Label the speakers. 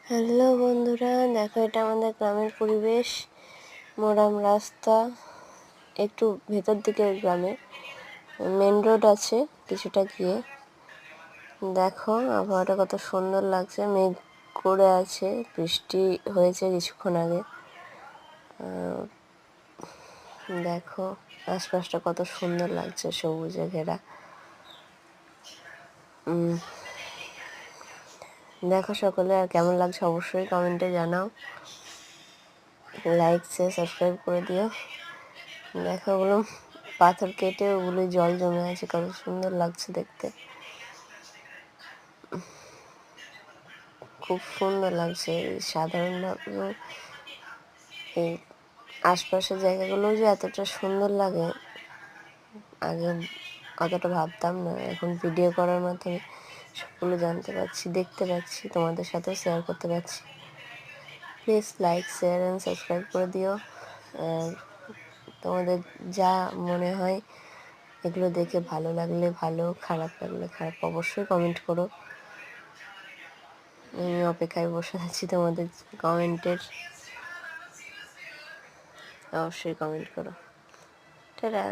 Speaker 1: Hello বন্ধুরা, দেখো এটা আমাদের গ্রামের পরিবেশ। মোরাম রাস্তা, একটু ভেতর দিকে গ্রামে মেন রোড আছে কিছুটা গিয়ে। দেখো আবহাওয়াটা কত সুন্দর লাগছে, মেঘ করে আছে, বৃষ্টি হয়েছে কিছুক্ষণ আগে। দেখো আশপাশটা কত সুন্দর লাগছে, সবুজে ঘেরা। দেখো সকলে, আর কেমন লাগছে অবশ্যই কমেন্টে জানাও। লাইক শেয়ার সাবস্ক্রাইব করে দিও। দেখো ওগুলো পাথর কেটে ওগুলো জল জমে আছে, কত সুন্দর লাগছে দেখতে, খুব সুন্দর লাগছে। সাধারণভাবে এই আশপাশের জায়গাগুলো যে এতটা সুন্দর লাগে আগে অতটা ভাবতাম না। এখন ভিডিও করার মাধ্যমে সবগুলো জানতে পারছি, দেখতে পাচ্ছি, তোমাদের সাথেও শেয়ার করতে পারছি। Please like share and subscribe করে দিও। আর তোমাদের যা মনে হয় এগুলো দেখে ভালো লাগলে ভালো, খারাপ লাগলে খারাপ, অবশ্যই কমেন্ট করো। আমি অপেক্ষায় বসে আছি তোমাদের কমেন্টের। অবশ্যই কমেন্ট করো। টাটা।